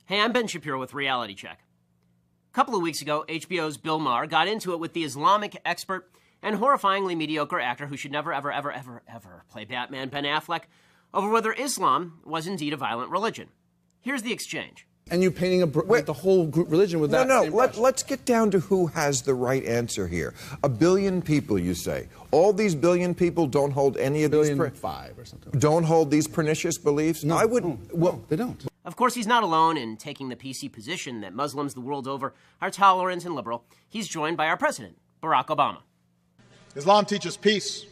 Hey, I'm Ben Shapiro with Reality Check. A couple of weeks ago, HBO's Bill Maher got into it with the Islamic expert and horrifyingly mediocre actor who should never, ever play Batman, Ben Affleck, over whether Islam was indeed a violent religion. Here's the exchange. And you painting the whole group religion with that same brush. Let's get down to who has the right answer here. 1 billion people, you say. All these billion people don't hold any of these... 1,500,000 or something. Don't hold these pernicious beliefs? No, I wouldn't... Well, they don't. Of course, he's not alone in taking the PC position that Muslims the world over are tolerant and liberal. He's joined by our president, Barack Obama. Islam teaches peace.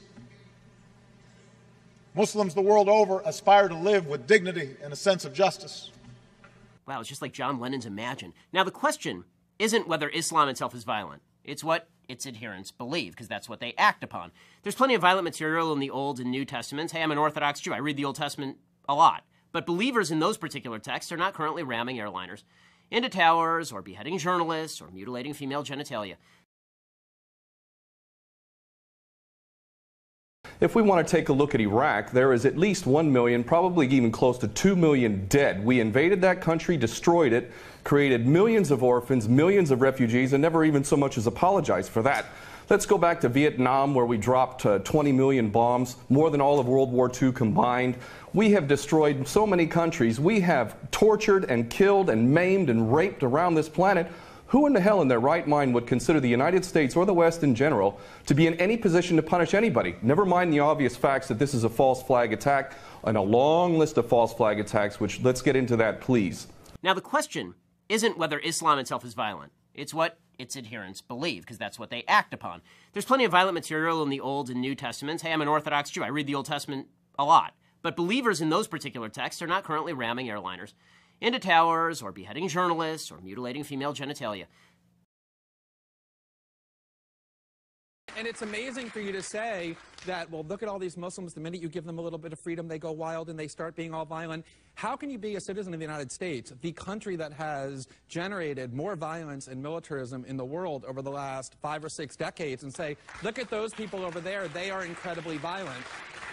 Muslims the world over aspire to live with dignity and a sense of justice. Wow, it's just like John Lennon's Imagine. Now, the question isn't whether Islam itself is violent. It's what its adherents believe, because that's what they act upon. There's plenty of violent material in the Old and New Testaments. Hey, I'm an Orthodox Jew. I read the Old Testament a lot. But believers in those particular texts are not currently ramming airliners into towers or beheading journalists or mutilating female genitalia. If we want to take a look at Iraq, there is at least 1 million, probably even close to 2 million dead. We invaded that country, destroyed it, created millions of orphans, millions of refugees, and never even so much as apologized for that. Let's go back to Vietnam, where we dropped 20 million bombs, more than all of World War II combined. We have destroyed so many countries. We have tortured and killed and maimed and raped around this planet. Who in the hell in their right mind would consider the United States or the West in general to be in any position to punish anybody? Never mind the obvious facts that this is a false flag attack and a long list of false flag attacks, which let's get into that, please. Now, the question isn't whether Islam itself is violent. It's what its adherents believe, because that's what they act upon. There's plenty of violent material in the Old and New Testaments. Hey, I'm an Orthodox Jew. I read the Old Testament a lot. But believers in those particular texts are not currently ramming airliners into towers or beheading journalists or mutilating female genitalia. And it's amazing for you to say that, well, look at all these Muslims. The minute you give them a little bit of freedom, they go wild and they start being all violent. How can you be a citizen of the United States, the country that has generated more violence and militarism in the world over the last 5 or 6 decades, and say, look at those people over there, they are incredibly violent?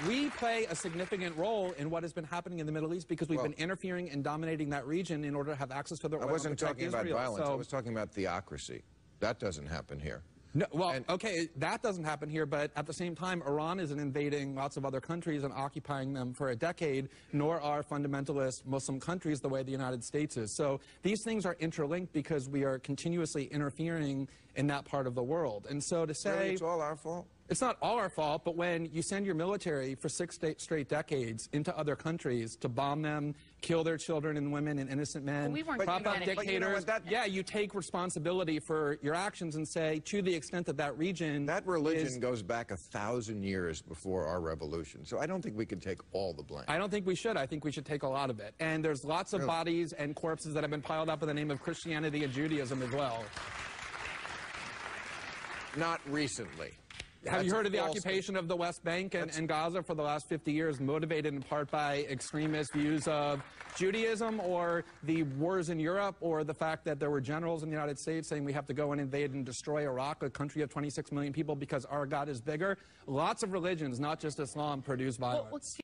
We play a significant role in what has been happening in the Middle East because we've been interfering and dominating that region in order to have access to the oil. I wasn't talking about violence. I was talking about theocracy. That doesn't happen here. No, well, okay, that doesn't happen here, but at the same time, Iran isn't invading lots of other countries and occupying them for a decade, nor are fundamentalist Muslim countries the way the United States is. So these things are interlinked because we are continuously interfering in that part of the world. And so to say... Really, it's all our fault? It's not all our fault, but when you send your military for 6 straight decades into other countries to bomb them, kill their children and women and innocent men, prop up dictators, yeah, you take responsibility for your actions and say, to the extent that that region... That religion goes back 1,000 years before our revolution, so I don't think we can take all the blame. I don't think we should. I think we should take a lot of it. And there's lots of bodies and corpses that have been piled up in the name of Christianity and Judaism as well. Not recently. Have you heard of the occupation of the West Bank and Gaza for the last 50 years, motivated in part by extremist views of Judaism, or the wars in Europe, or the fact that there were generals in the United States saying we have to go and invade and destroy Iraq, a country of 26 million people, because our God is bigger? Lots of religions, not just Islam, produce violence.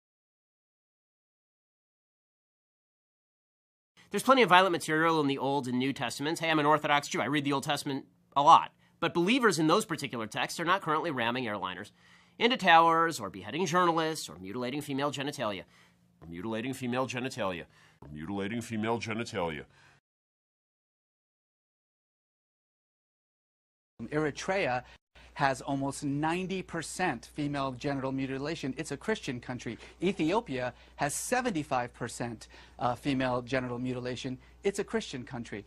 There's plenty of violent material in the Old and New Testaments. Hey, I'm an Orthodox Jew. I read the Old Testament a lot. But believers in those particular texts are not currently ramming airliners into towers or beheading journalists or mutilating female genitalia. Mutilating female genitalia. Mutilating female genitalia. Eritrea has almost 90% female genital mutilation. It's a Christian country. Ethiopia has 75% female genital mutilation. It's a Christian country.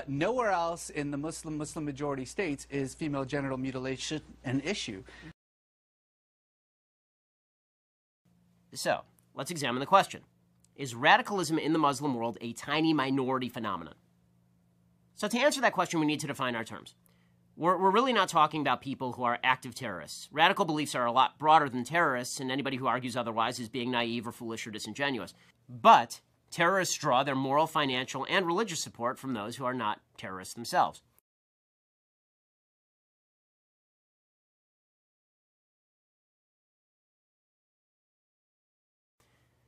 Nowhere else in the Muslim majority states is female genital mutilation an issue. So, let's examine the question. Is radicalism in the Muslim world a tiny minority phenomenon? So to answer that question, we need to define our terms. We're really not talking about people who are active terrorists. Radical beliefs are a lot broader than terrorists, and anybody who argues otherwise is being naive or foolish or disingenuous. But terrorists draw their moral, financial, and religious support from those who are not terrorists themselves.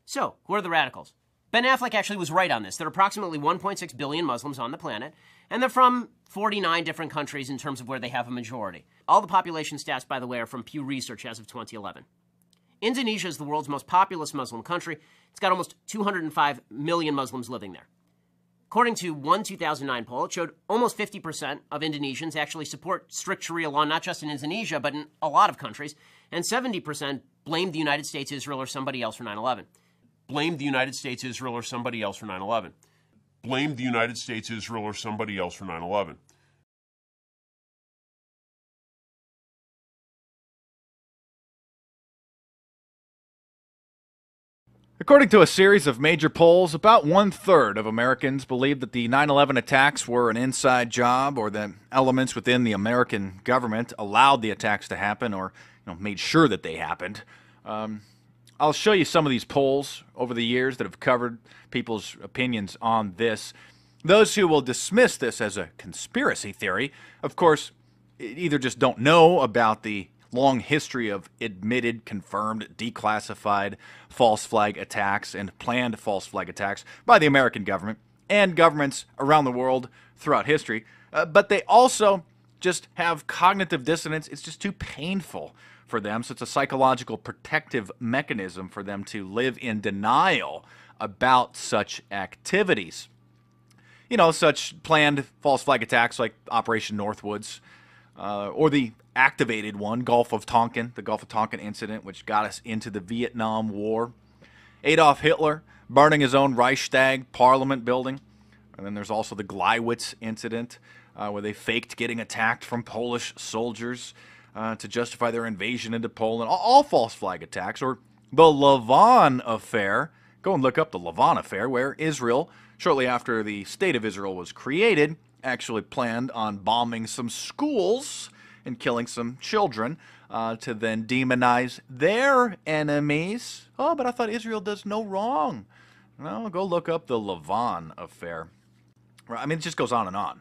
So, who are the radicals? Ben Affleck actually was right on this. There are approximately 1.6 billion Muslims on the planet, and they're from 49 different countries in terms of where they have a majority. All the population stats, by the way, are from Pew Research as of 2011. Indonesia is the world's most populous Muslim country. It's got almost 205 million Muslims living there. According to one 2009 poll, it showed almost 50% of Indonesians actually support strict Sharia law, not just in Indonesia, but in a lot of countries, and 70% blamed the United States, Israel, or somebody else for 9/11. Blamed the United States, Israel, or somebody else for 9/11. Blamed the United States, Israel, or somebody else for 9/11. According to a series of major polls, about 1/3 of Americans believe that the 9/11 attacks were an inside job, or that elements within the American government allowed the attacks to happen, or made sure that they happened. I'll show you some of these polls over the years that have covered people's opinions on this. Those who will dismiss this as a conspiracy theory, of course, either just don't know about the long history of admitted, confirmed, declassified false flag attacks and planned false flag attacks by the American government and governments around the world throughout history. But they also just have cognitive dissonance. It's just too painful for them, so it's a psychological protective mechanism for them to live in denial about such activities. Such planned false flag attacks like Operation Northwoods, or the activated one, the Gulf of Tonkin incident, which got us into the Vietnam War. Adolf Hitler burning his own Reichstag parliament building. And then there's also the Gleiwitz incident, where they faked getting attacked from Polish soldiers to justify their invasion into Poland. All false flag attacks. Or the Lavon affair. Go and look up the Lavon affair, where Israel, shortly after the State of Israel was created, actually planned on bombing some schools and killing some children to then demonize their enemies. Oh, but I thought Israel does no wrong. No, go look up the Lavon affair. I mean, it just goes on and on.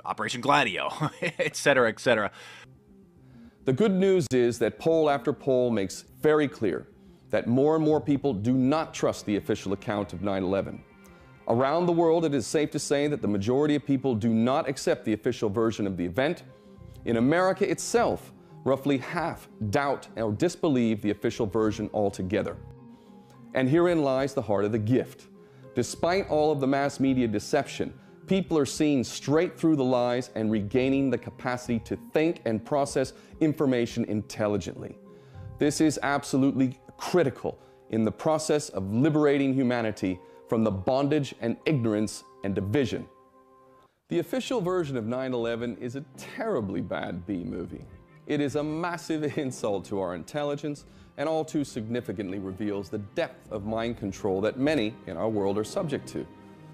Operation Gladio, et cetera, et cetera. The good news is that poll after poll makes very clear that more and more people do not trust the official account of 9/11. Around the world, it is safe to say that the majority of people do not accept the official version of the event. In America itself, roughly half doubt or disbelieve the official version altogether. And herein lies the heart of the gift. Despite all of the mass media deception, people are seeing straight through the lies and regaining the capacity to think and process information intelligently. This is absolutely critical in the process of liberating humanity from the bondage and ignorance and division. The official version of 9/11 is a terribly bad B-movie. It is a massive insult to our intelligence and all too significantly reveals the depth of mind control that many in our world are subject to.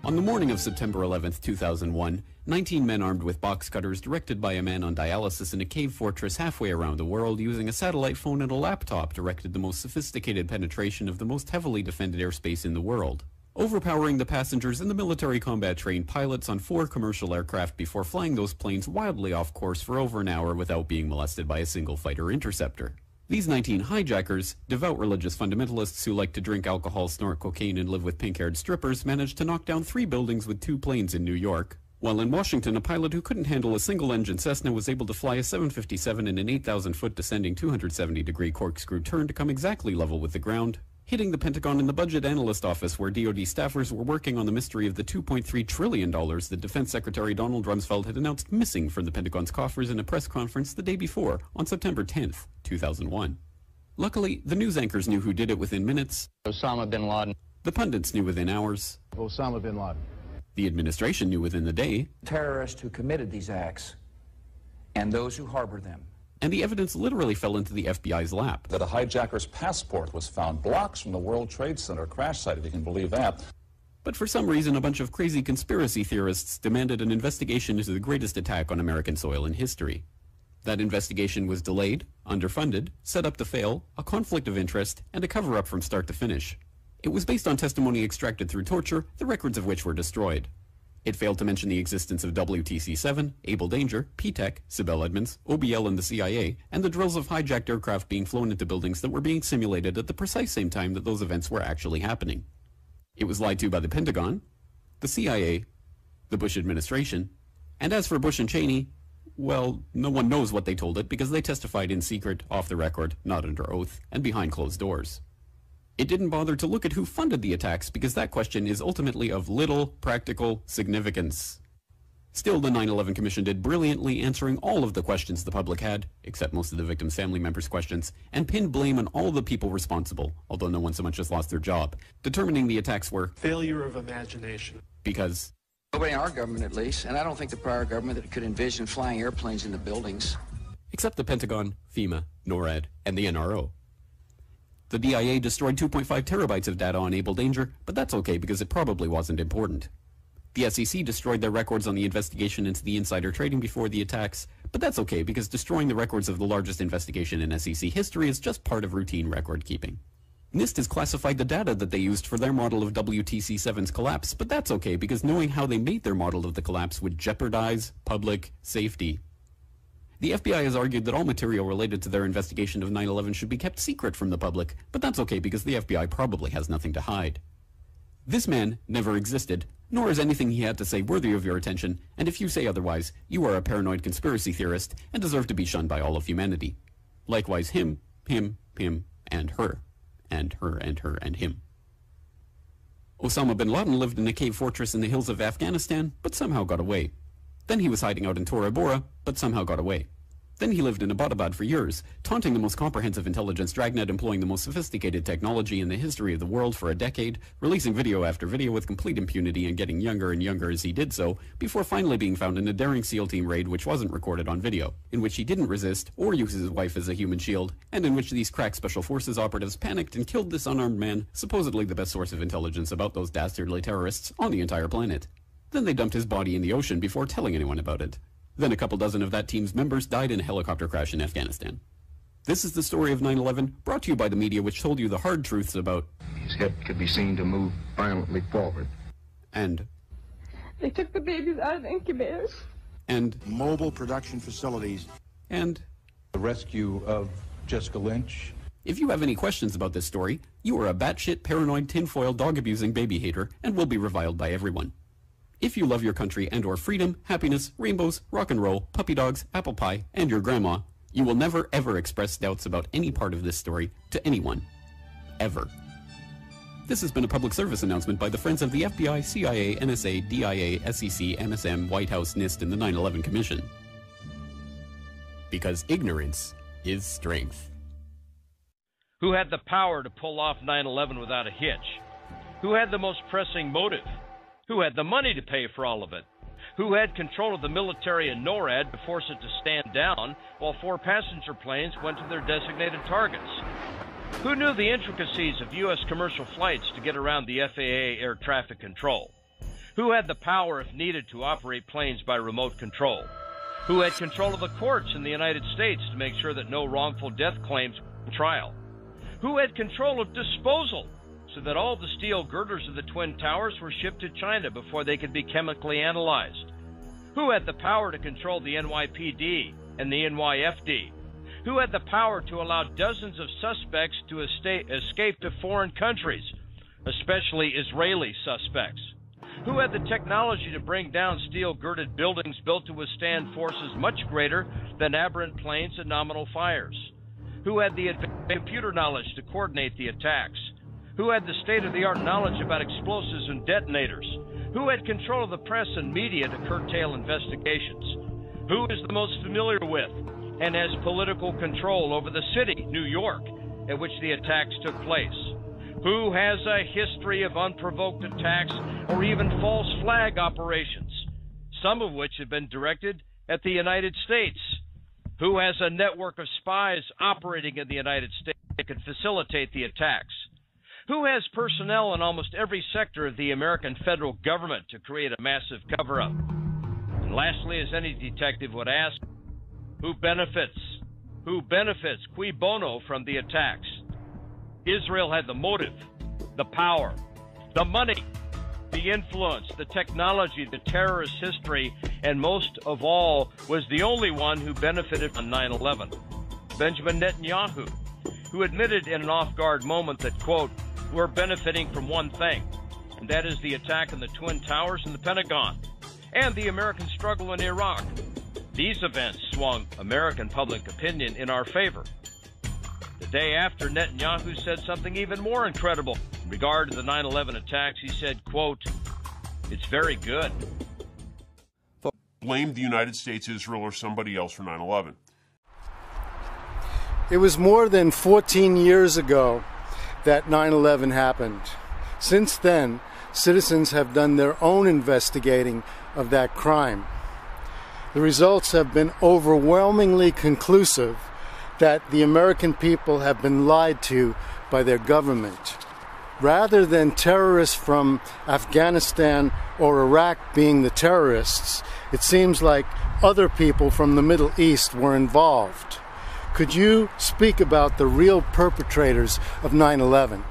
On the morning of September 11th, 2001, 19 men armed with box cutters directed by a man on dialysis in a cave fortress halfway around the world using a satellite phone and a laptop directed the most sophisticated penetration of the most heavily defended airspace in the world, overpowering the passengers and the military combat trained pilots on 4 commercial aircraft before flying those planes wildly off course for over an hour without being molested by a single fighter interceptor. These 19 hijackers, devout religious fundamentalists who like to drink alcohol, snort cocaine, and live with pink-haired strippers, managed to knock down 3 buildings with 2 planes in New York, while in Washington, a pilot who couldn't handle a single-engine Cessna was able to fly a 757 in an 8,000-foot descending 270-degree corkscrew turn to come exactly level with the ground, hitting the Pentagon in the Budget Analyst Office where DoD staffers were working on the mystery of the $2.3 trillion that Defense Secretary Donald Rumsfeld had announced missing from the Pentagon's coffers in a press conference the day before, on September 10th, 2001. Luckily, the news anchors knew who did it within minutes. Osama bin Laden. The pundits knew within hours. Osama bin Laden. The administration knew within the day. Terrorists who committed these acts and those who harbored them. And the evidence literally fell into the FBI's lap. That a hijacker's passport was found blocks from the World Trade Center crash site, if you can believe that. But for some reason, a bunch of crazy conspiracy theorists demanded an investigation into the greatest attack on American soil in history. That investigation was delayed, underfunded, set up to fail, a conflict of interest, and a cover-up from start to finish. It was based on testimony extracted through torture, the records of which were destroyed. It failed to mention the existence of WTC-7, Able Danger, P-TECH, Sibel Edmonds, OBL and the CIA, and the drills of hijacked aircraft being flown into buildings that were being simulated at the precise same time that those events were actually happening. It was lied to by the Pentagon, the CIA, the Bush administration, and as for Bush and Cheney, well, no one knows what they told it because they testified in secret, off the record, not under oath, and behind closed doors. It didn't bother to look at who funded the attacks because that question is ultimately of little practical significance. Still, the 9/11 Commission did brilliantly answering all of the questions the public had, except most of the victims' family members' questions, and pinned blame on all the people responsible, although no one so much as lost their job, determining the attacks were failure of imagination. Because nobody in our government, at least, and I don't think the prior government that could envision flying airplanes into buildings. Except the Pentagon, FEMA, NORAD, and the NRO. The DIA destroyed 2.5 terabytes of data on Able Danger, but that's okay because it probably wasn't important. The SEC destroyed their records on the investigation into the insider trading before the attacks, but that's okay because destroying the records of the largest investigation in SEC history is just part of routine record keeping. NIST has classified the data that they used for their model of WTC-7's collapse, but that's okay because knowing how they made their model of the collapse would jeopardize public safety. The FBI has argued that all material related to their investigation of 9/11 should be kept secret from the public, but that's okay because the FBI probably has nothing to hide. This man never existed, nor is anything he had to say worthy of your attention, and if you say otherwise, you are a paranoid conspiracy theorist and deserve to be shunned by all of humanity. Likewise him, and her. And her, and her, and him. Osama bin Laden lived in a cave fortress in the hills of Afghanistan, but somehow got away. Then he was hiding out in Tora Bora, but somehow got away. Then he lived in Abbottabad for years, taunting the most comprehensive intelligence dragnet employing the most sophisticated technology in the history of the world for a decade, releasing video after video with complete impunity and getting younger and younger as he did so, before finally being found in a daring SEAL team raid which wasn't recorded on video, in which he didn't resist or use his wife as a human shield, and in which these crack special forces operatives panicked and killed this unarmed man, supposedly the best source of intelligence about those dastardly terrorists on the entire planet. Then they dumped his body in the ocean before telling anyone about it. Then a couple dozen of that team's members died in a helicopter crash in Afghanistan. This is the story of 9/11, brought to you by the media which told you the hard truths about his head could be seen to move violently forward. And they took the babies out of the incubators. And mobile production facilities. And the rescue of Jessica Lynch. If you have any questions about this story, you are a batshit paranoid tinfoil dog-abusing baby hater and will be reviled by everyone. If you love your country and or freedom, happiness, rainbows, rock and roll, puppy dogs, apple pie, and your grandma, you will never ever express doubts about any part of this story to anyone. Ever. This has been a public service announcement by the Friends of the FBI, CIA, NSA, DIA, SEC, MSM, White House, NIST, and the 9/11 Commission. Because ignorance is strength. Who had the power to pull off 9/11 without a hitch? Who had the most pressing motive? Who had the money to pay for all of it? Who had control of the military and NORAD to force it to stand down while 4 passenger planes went to their designated targets? Who knew the intricacies of U.S. commercial flights to get around the FAA air traffic control? Who had the power, if needed, to operate planes by remote control? Who had control of the courts in the United States to make sure that no wrongful death claims were on trial? Who had control of disposal, so that all the steel girders of the Twin Towers were shipped to China before they could be chemically analyzed? Who had the power to control the NYPD and the NYFD? Who had the power to allow dozens of suspects to escape to foreign countries, especially Israeli suspects? Who had the technology to bring down steel-girded buildings built to withstand forces much greater than aberrant planes and nominal fires? Who had the advanced computer knowledge to coordinate the attacks? Who had the state-of-the-art knowledge about explosives and detonators? Who had control of the press and media to curtail investigations? Who is the most familiar with and has political control over the city, New York, at which the attacks took place? Who has a history of unprovoked attacks or even false flag operations, some of which have been directed at the United States? Who has a network of spies operating in the United States that could facilitate the attacks? Who has personnel in almost every sector of the American federal government to create a massive cover-up? And lastly, as any detective would ask, who benefits? Who benefits, cui bono, from the attacks? Israel had the motive, the power, the money, the influence, the technology, the terrorist history, and most of all, was the only one who benefited from 9/11. Benjamin Netanyahu, who admitted in an off-guard moment that, quote, we're benefiting from one thing, and that is the attack on the Twin Towers and the Pentagon, and the American struggle in Iraq. These events swung American public opinion in our favor. The day after, Netanyahu said something even more incredible. In regard to the 9/11 attacks, he said, quote, "It's very good." Blamed the United States, Israel, or somebody else for 9/11. It was more than 14 years ago that 9/11 happened. Since then, citizens have done their own investigating of that crime. The results have been overwhelmingly conclusive that the American people have been lied to by their government. Rather than terrorists from Afghanistan or Iraq being the terrorists, it seems like other people from the Middle East were involved. Could you speak about the real perpetrators of 9/11?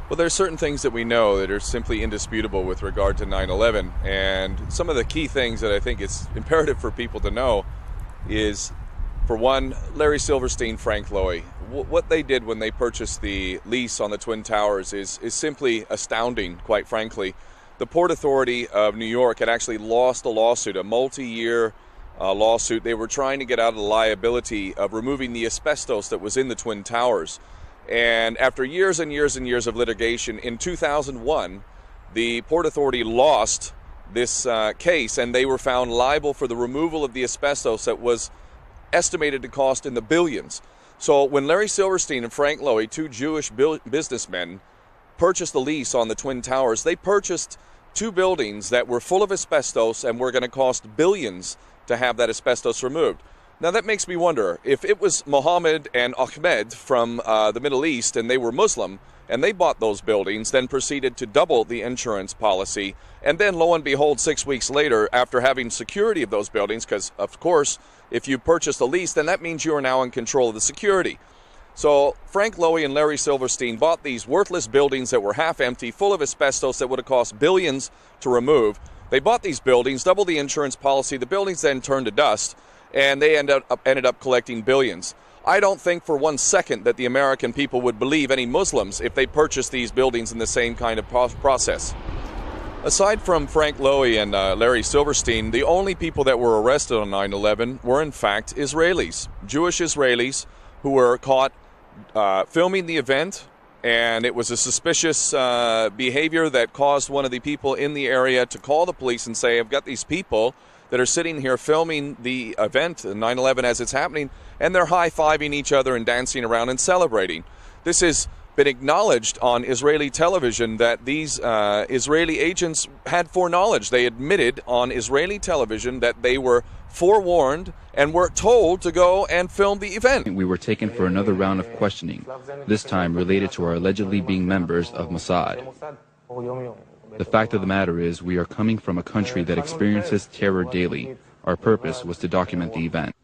Well, there are certain things that we know that are simply indisputable with regard to 9/11, and some of the key things that I think it's imperative for people to know is, for one, Larry Silverstein, Frank Lowy. What they did when they purchased the lease on the Twin Towers is simply astounding, quite frankly. The Port Authority of New York had actually lost a lawsuit, a multi-year lawsuit. They were trying to get out of the liability of removing the asbestos that was in the Twin Towers. And after years and years and years of litigation, in 2001, the Port Authority lost this case, and they were found liable for the removal of the asbestos that was estimated to cost in the billions. So when Larry Silverstein and Frank Lowy, two Jewish businessmen, purchased the lease on the Twin Towers, they purchased two buildings that were full of asbestos and were going to cost billions to have that asbestos removed. Now that makes me wonder, if it was Mohammed and Ahmed from the Middle East and they were Muslim and they bought those buildings, then proceeded to double the insurance policy, and then lo and behold 6 weeks later, after having security of those buildings, because of course if you purchase the lease, then that means you are now in control of the security. So Frank Lowy and Larry Silverstein bought these worthless buildings that were half empty, full of asbestos that would have cost billions to remove. They bought these buildings, doubled the insurance policy, the buildings then turned to dust, and they ended up collecting billions. I don't think for 1 second that the American people would believe any Muslims if they purchased these buildings in the same kind of process. Aside from Frank Lowy and Larry Silverstein, the only people that were arrested on 9/11 were in fact Israelis, Jewish Israelis, who were caught filming the event, and it was a suspicious behavior that caused one of the people in the area to call the police and say, "I've got these people that are sitting here filming the event, 9/11 as it's happening, and they're high-fiving each other and dancing around and celebrating." This has been acknowledged on Israeli television that these Israeli agents had foreknowledge. They admitted on Israeli television that they were forewarned and were told to go and film the event. We were taken for another round of questioning, this time related to our allegedly being members of Mossad. The fact of the matter is, we are coming from a country that experiences terror daily. Our purpose was to document the event.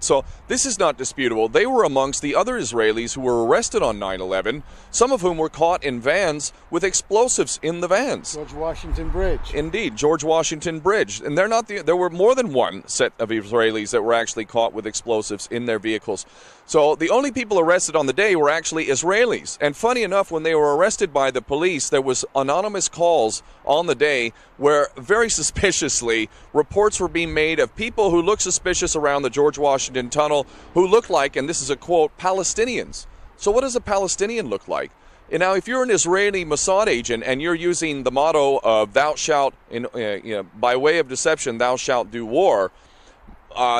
So this is not disputable. They were amongst the other Israelis who were arrested on 9/11, some of whom were caught in vans with explosives in the vans. George Washington Bridge. Indeed, George Washington Bridge. And there were more than one set of Israelis that were actually caught with explosives in their vehicles. So the only people arrested on the day were actually Israelis. And funny enough, when they were arrested by the police, there was anonymous calls on the day where very suspiciously reports were being made of people who looked suspicious around the George Washington Tunnel, who looked like, and this is a quote, Palestinians. So what does a Palestinian look like? And now if you're an Israeli Mossad agent and you're using the motto of thou shalt, by way of deception, thou shalt do war,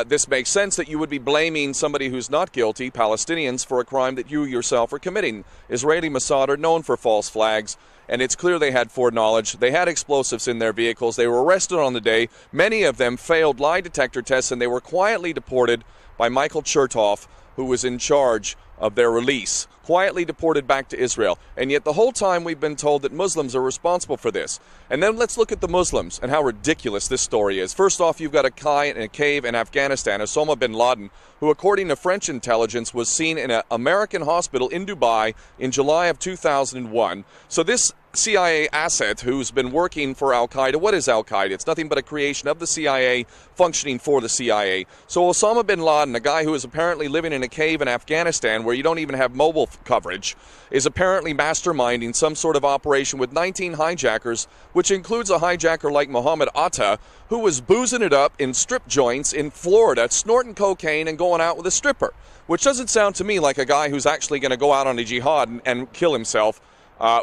this makes sense that you would be blaming somebody who's not guilty, Palestinians, for a crime that you yourself are committing. Israeli Mossad are known for false flags, and it's clear they had foreknowledge. They had explosives in their vehicles. They were arrested on the day. Many of them failed lie detector tests, and they were quietly deported by Michael Chertoff, who was in charge of their release. Quietly deported back to Israel. And yet the whole time we've been told that Muslims are responsible for this. And then let's look at the Muslims and how ridiculous this story is. First off, you've got a guy in a cave in Afghanistan, Osama bin Laden, who according to French intelligence was seen in an American hospital in Dubai in July of 2001. So this CIA asset who's been working for Al-Qaeda. What is Al-Qaeda? It's nothing but a creation of the CIA functioning for the CIA. So Osama bin Laden, a guy who is apparently living in a cave in Afghanistan where where you don't even have mobile coverage, is apparently masterminding some sort of operation with 19 hijackers, which includes a hijacker like Mohammed Atta, who was boozing it up in strip joints in Florida, snorting cocaine and going out with a stripper, which doesn't sound to me like a guy who's actually going to go out on a jihad and kill himself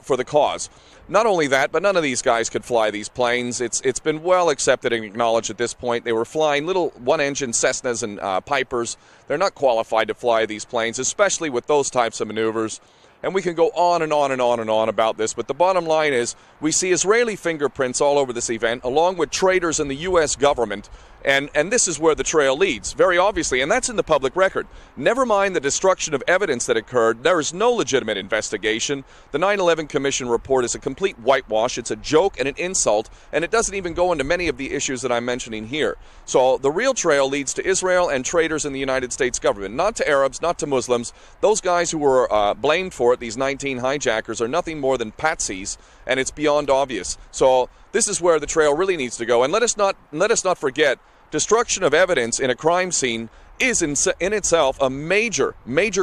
for the cause. Not only that, but none of these guys could fly these planes. It's been well accepted and acknowledged at this point. They were flying little one-engine Cessnas and Pipers. They're not qualified to fly these planes, especially with those types of maneuvers. And we can go on and on and on and on about this, but the bottom line is we see Israeli fingerprints all over this event, along with traitors in the U.S. government, and this is where the trail leads, very obviously, and that's in the public record. Never mind the destruction of evidence that occurred, there is no legitimate investigation. The 9/11 Commission report is a complete whitewash, it's a joke and an insult, and it doesn't even go into many of the issues that I'm mentioning here. So the real trail leads to Israel and traitors in the United States government, not to Arabs, not to Muslims. Those guys who were blamed for it, these 19 hijackers, are nothing more than patsies, and it's beyond obvious. So this is where the trail really needs to go, and let us not forget, destruction of evidence in a crime scene is in itself a major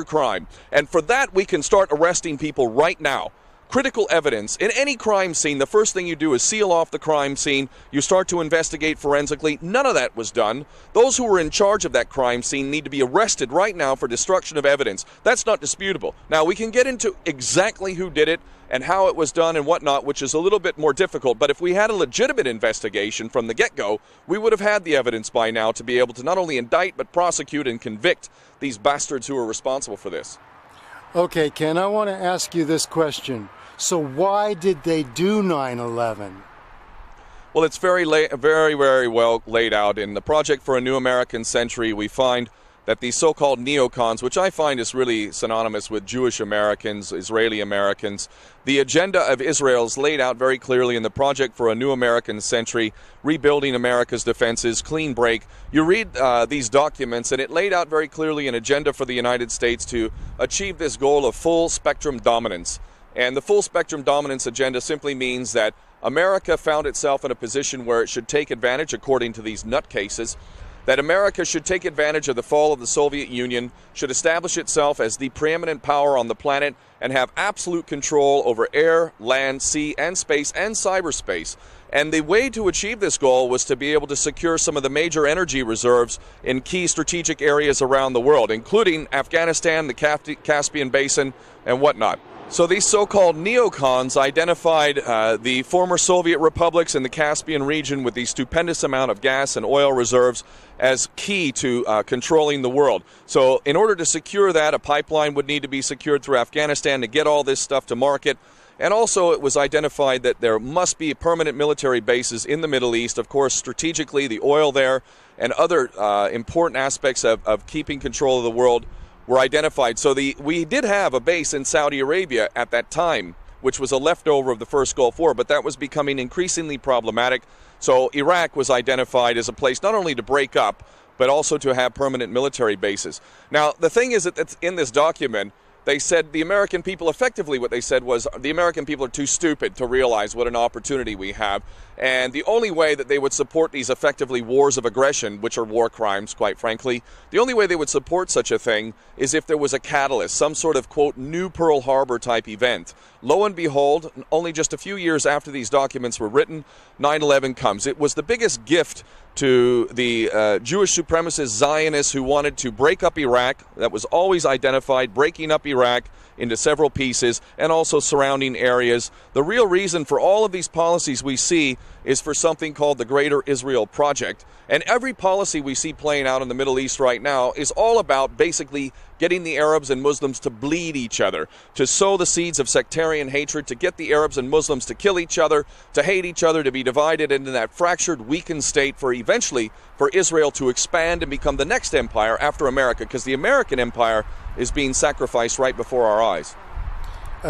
crime, and for that we can start arresting people right now. Critical evidence in any crime scene, the first thing you do is seal off the crime scene. You start to investigate forensically. None of that was done. Those who were in charge of that crime scene need to be arrested right now for destruction of evidence. That's not disputable. Now, we can get into exactly who did it and how it was done and whatnot, which is a little bit more difficult. But if we had a legitimate investigation from the get-go, we would have had the evidence by now to be able to not only indict but prosecute and convict these bastards who are responsible for this. Okay, Ken, I want to ask you this question. So why did they do 9/11? Well, it's very well laid out. In the Project for a New American Century, we find that these so-called neocons, which I find is really synonymous with Jewish Americans, Israeli Americans, the agenda of Israel is laid out very clearly in the Project for a New American Century, Rebuilding America's Defenses, Clean Break. You read these documents, and it laid out very clearly an agenda for the United States to achieve this goal of full spectrum dominance. And the full spectrum dominance agenda simply means that America found itself in a position where it should take advantage, according to these nutcases, that America should take advantage of the fall of the Soviet Union, should establish itself as the preeminent power on the planet, and have absolute control over air, land, sea, and space, and cyberspace. And the way to achieve this goal was to be able to secure some of the major energy reserves in key strategic areas around the world, including Afghanistan, the Caspian Basin, and whatnot. So these so-called neocons identified the former Soviet republics in the Caspian region with the stupendous amount of gas and oil reserves as key to controlling the world. So in order to secure that, a pipeline would need to be secured through Afghanistan to get all this stuff to market. And also it was identified that there must be permanent military bases in the Middle East. Of course, strategically, the oil there and other important aspects of keeping control of the world were identified. So we did have a base in Saudi Arabia at that time, which was a leftover of the first Gulf War, but that was becoming increasingly problematic. So Iraq was identified as a place not only to break up, but also to have permanent military bases. Now, the thing is that in this document, they said the American people, effectively what they said was the American people are too stupid to realize what an opportunity we have. And the only way that they would support these effectively wars of aggression, which are war crimes, quite frankly, the only way they would support such a thing is if there was a catalyst, some sort of, quote, new Pearl Harbor type event. Lo and behold, only just a few years after these documents were written, 9/11 comes. It was the biggest gift to the Jewish supremacist Zionists who wanted to break up Iraq. That was always identified, breaking up Iraq into several pieces and also surrounding areas. The real reason for all of these policies we see is for something called the Greater Israel Project. And every policy we see playing out in the Middle East right now is all about basically getting the Arabs and Muslims to bleed each other, to sow the seeds of sectarian hatred, to get the Arabs and Muslims to kill each other, to hate each other, to be divided into that fractured, weakened state for eventually for Israel to expand and become the next empire after America, because the American empire is being sacrificed right before our eyes.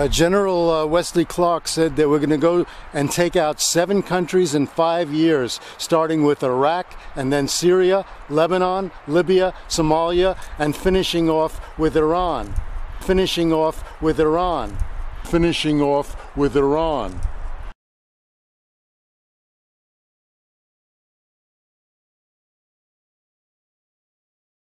General Wesley Clark said that we're going to go and take out 7 countries in 5 years, starting with Iraq and then Syria, Lebanon, Libya, Somalia, and finishing off with Iran. Finishing off with Iran. Finishing off with Iran.